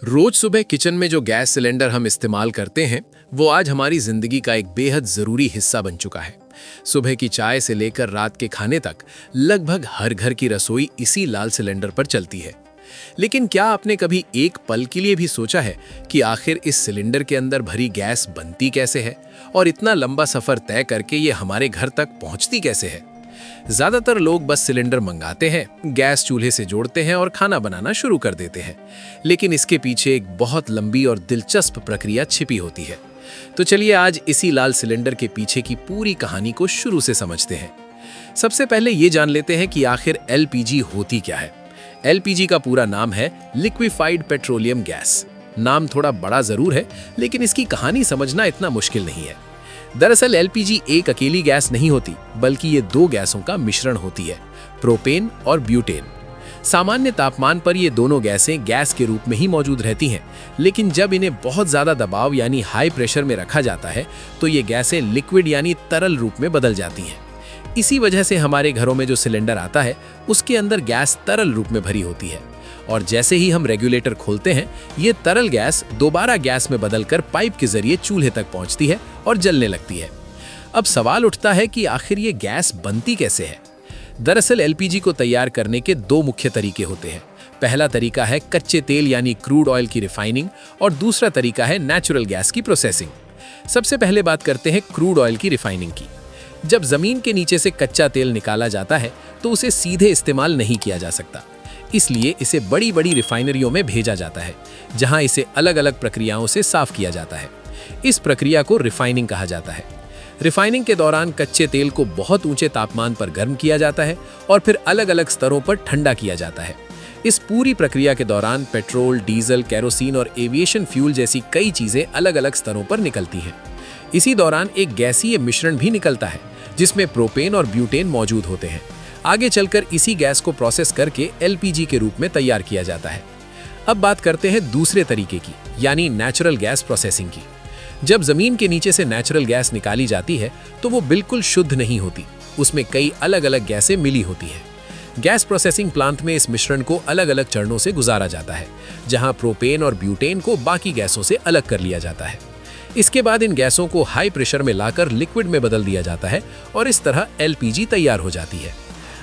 रोज सुबह किचन में जो गैस सिलेंडर हम इस्तेमाल करते हैं वो आज हमारी जिंदगी का एक बेहद जरूरी हिस्सा बन चुका है। सुबह की चाय से लेकर रात के खाने तक लगभग हर घर की रसोई इसी लाल सिलेंडर पर चलती है। लेकिन क्या आपने कभी एक पल के लिए भी सोचा है कि आखिर इस सिलेंडर के अंदर भरी गैस बनती कैसे है और इतना लंबा सफर तय करके ये हमारे घर तक पहुंचती कैसे है? ज्यादातर लोग बस सिलेंडर मंगाते हैं, गैस चूल्हे से जोड़ते हैं और खाना बनाना शुरू कर देते हैं। लेकिन इसके पीछे एक बहुत लंबी और दिलचस्प प्रक्रिया छिपी होती है। तो चलिए आज इसी लाल सिलेंडर के पीछे की पूरी कहानी को शुरू से समझते हैं। सबसे पहले ये जान लेते हैं कि आखिर एलपीजी होती क्या है। एलपीजी का पूरा नाम है लिक्विफाइड पेट्रोलियम गैस। नाम थोड़ा बड़ा जरूर है, लेकिन इसकी कहानी समझना इतना मुश्किल नहीं है। दरअसल एलपीजी एक अकेली गैस नहीं होती, बल्कि ये दो गैसों का मिश्रण होती है, प्रोपेन और ब्यूटेन। सामान्य तापमान पर ये दोनों गैसें गैस के रूप में ही मौजूद रहती हैं, लेकिन जब इन्हें बहुत ज़्यादा दबाव यानी हाई प्रेशर में रखा जाता है तो ये गैसें लिक्विड यानी तरल रूप में बदल जाती हैं। इसी वजह से हमारे घरों में जो सिलेंडर आता है उसके अंदर गैस तरल रूप में भरी होती है, और जैसे ही हम रेगुलेटर खोलते हैं ये तरल गैस दोबारा गैस में बदलकर पाइप के जरिए चूल्हे तक पहुंचती है और जलने लगती है। अब सवाल उठता है कि आखिर ये गैस बनती कैसे है। दरअसल एलपीजी को तैयार करने के दो मुख्य तरीके होते हैं। पहला तरीका है कच्चे तेल यानी क्रूड ऑयल की रिफाइनिंग, और दूसरा तरीका है नेचुरल गैस की प्रोसेसिंग। सबसे पहले बात करते हैं क्रूड ऑयल की रिफाइनिंग की। जब जमीन के नीचे से कच्चा तेल निकाला जाता है तो उसे सीधे इस्तेमाल नहीं किया जा सकता, इसलिए इसे बड़ी बड़ी रिफाइनरियों में भेजा जाता है, जहां इसे अलग अलग प्रक्रियाओं से साफ किया जाता है। इस प्रक्रिया को रिफाइनिंग कहा जाता है। रिफाइनिंग के दौरान कच्चे तेल को बहुत ऊंचे तापमान पर गर्म किया जाता है और फिर अलग अलग स्तरों पर ठंडा किया जाता है। इस पूरी प्रक्रिया के दौरान पेट्रोल, डीजल, केरोसिन और एविएशन फ्यूल जैसी कई चीजें अलग अलग स्तरों पर निकलती हैं। इसी दौरान एक गैसीय मिश्रण भी निकलता है जिसमें प्रोपेन और ब्यूटेन मौजूद होते हैं। आगे चलकर इसी गैस को प्रोसेस करके एलपीजी के रूप में तैयार किया जाता है। अब बात करते हैं दूसरे तरीके की, यानी नेचुरल गैस प्रोसेसिंग की। जब जमीन के नीचे से नेचुरल गैस निकाली जाती है तो वो बिल्कुल शुद्ध नहीं होती, उसमें कई अलग अलग गैसें मिली होती हैं। गैस प्रोसेसिंग प्लांट में इस मिश्रण को अलग अलग चरणों से गुजारा जाता है, जहां प्रोपेन और ब्यूटेन को बाकी गैसों से अलग कर लिया जाता है। इसके बाद इन गैसों को हाई प्रेशर में लाकर लिक्विड में बदल दिया जाता है और इस तरह एलपीजी तैयार हो जाती है।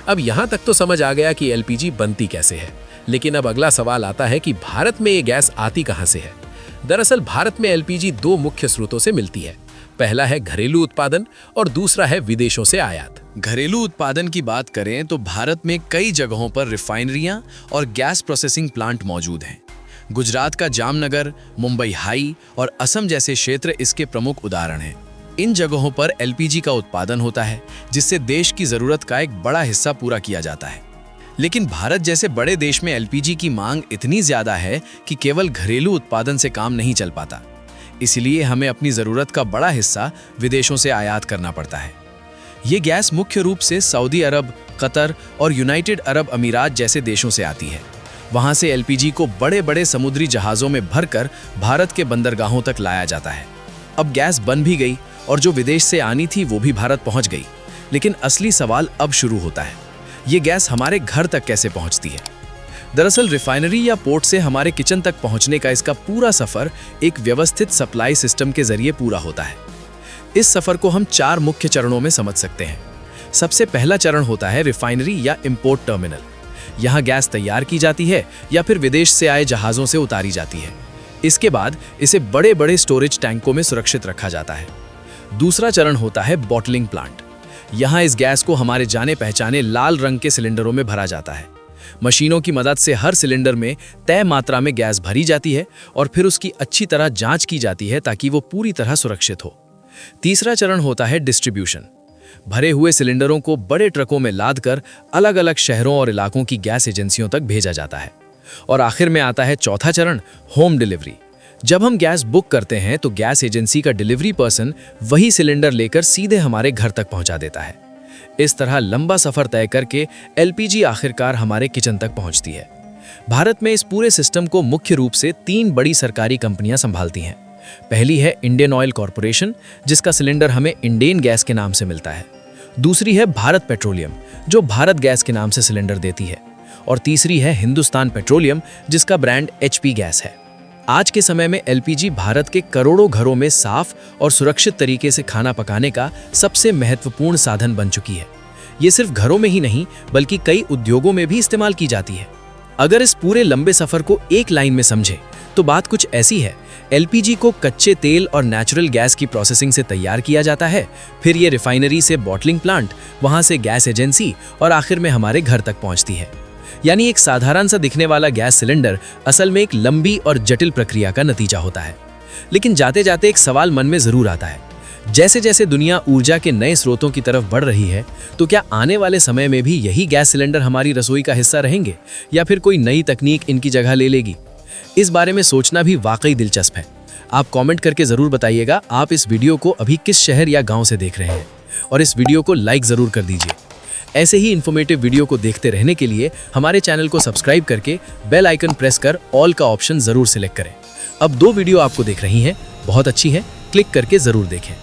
अब यहाँ तक तो समझ आ गया कि एलपीजी बनती कैसे है, लेकिन अब अगला सवाल आता है कि भारत में ये गैस आती कहाँ से है। दरअसल भारत में एलपीजी दो मुख्य स्रोतों से मिलती है। पहला है घरेलू उत्पादन और दूसरा है विदेशों से आयात। घरेलू उत्पादन की बात करें तो भारत में कई जगहों पर रिफाइनरियां और गैस प्रोसेसिंग प्लांट मौजूद हैं। गुजरात का जामनगर, मुंबई हाई और असम जैसे क्षेत्र इसके प्रमुख उदाहरण हैं। इन जगहों पर एलपीजी का उत्पादन होता है, जिससे देश की जरूरत का एक बड़ा हिस्सा पूरा किया जाता है। लेकिन भारत जैसे बड़े देश में एलपीजी की मांग इतनी ज्यादा है कि केवल घरेलू उत्पादन से काम नहीं चल पाता। इसलिए हमें अपनी जरूरत का बड़ा हिस्सा विदेशों से आयात करना पड़ता है। ये गैस मुख्य रूप से सऊदी अरब, कतर और यूनाइटेड अरब अमीरात जैसे देशों से आती है। वहां से एलपीजी को बड़े बड़े समुद्री जहाजों में भरकर भारत के बंदरगाहों तक लाया जाता है। अब गैस बन भी गई और जो विदेश से आनी थी वो भी भारत पहुंच गई। लेकिन असली सवाल अब शुरू होता है, ये गैस हमारे घर तक कैसे पहुंचती है। दरअसल रिफाइनरी या पोर्ट से हमारे किचन तक पहुंचने का इसका पूरा सफर एक व्यवस्थित सप्लाई सिस्टम के जरिए पूरा होता है। इस सफर को हम 4 मुख्य चरणों में समझ सकते हैं। सबसे पहला चरण होता है रिफाइनरी या इंपोर्ट टर्मिनल। यहाँ गैस तैयार की जाती है या फिर विदेश से आए जहाज़ों से उतारी जाती है। इसके बाद इसे बड़े बड़े स्टोरेज टैंकों में सुरक्षित रखा जाता है। दूसरा चरण होता है बॉटलिंग प्लांट। यहाँ इस गैस को हमारे जाने पहचाने लाल रंग के सिलेंडरों में भरा जाता है। मशीनों की मदद से हर सिलेंडर में तय मात्रा में गैस भरी जाती है और फिर उसकी अच्छी तरह जांच की जाती है ताकि वो पूरी तरह सुरक्षित हो। तीसरा चरण होता है डिस्ट्रीब्यूशन। भरे हुए सिलेंडरों को बड़े ट्रकों में लादकर अलग अलग शहरों और इलाकों की गैस एजेंसियों तक भेजा जाता है। और आखिर में आता है चौथा चरण, होम डिलीवरी। जब हम गैस बुक करते हैं तो गैस एजेंसी का डिलीवरी पर्सन वही सिलेंडर लेकर सीधे हमारे घर तक पहुंचा देता है। इस तरह लंबा सफर तय करके एलपीजी आखिरकार हमारे किचन तक पहुंचती है। भारत में इस पूरे सिस्टम को मुख्य रूप से 3 बड़ी सरकारी कंपनियां संभालती हैं। पहली है इंडियन ऑयल कॉरपोरेशन, जिसका सिलेंडर हमें इंडेन गैस के नाम से मिलता है। दूसरी है भारत पेट्रोलियम, जो भारत गैस के नाम से सिलेंडर देती है। और तीसरी है हिंदुस्तान पेट्रोलियम, जिसका ब्रांड एचपी गैस है। आज के समय में एलपीजी भारत के करोड़ों घरों में साफ और सुरक्षित तरीके से खाना पकाने का सबसे महत्वपूर्ण साधन बन चुकी है। ये सिर्फ घरों में ही नहीं बल्कि कई उद्योगों में भी इस्तेमाल की जाती है। अगर इस पूरे लंबे सफर को एक लाइन में समझे तो बात कुछ ऐसी है। एलपीजी को कच्चे तेल और नेचुरल गैस की प्रोसेसिंग से तैयार किया जाता है, फिर ये रिफाइनरी से बॉटलिंग प्लांट, वहां से गैस एजेंसी और आखिर में हमारे घर तक पहुंचती है। यानी एक साधारण सा दिखने वाला गैस सिलेंडर असल में एक लंबी और जटिल प्रक्रिया का नतीजा होता है। लेकिन जाते जाते एक सवाल मन में जरूर आता है, जैसे जैसे दुनिया ऊर्जा के नए स्रोतों की तरफ बढ़ रही है, तो क्या आने वाले समय में भी यही गैस सिलेंडर हमारी रसोई का हिस्सा रहेंगे या फिर कोई नई तकनीक इनकी जगह ले लेगी? इस बारे में सोचना भी वाकई दिलचस्प है। आप कमेंट करके जरूर बताइएगा आप इस वीडियो को अभी किस शहर या गांव से देख रहे हैं, और इस वीडियो को लाइक जरूर कर दीजिए। ऐसे ही इन्फॉर्मेटिव वीडियो को देखते रहने के लिए हमारे चैनल को सब्सक्राइब करके बेल आइकन प्रेस कर ऑल का ऑप्शन जरूर सिलेक्ट करें। अब 2 वीडियो आपको देख रही हैं, बहुत अच्छी है, क्लिक करके जरूर देखें।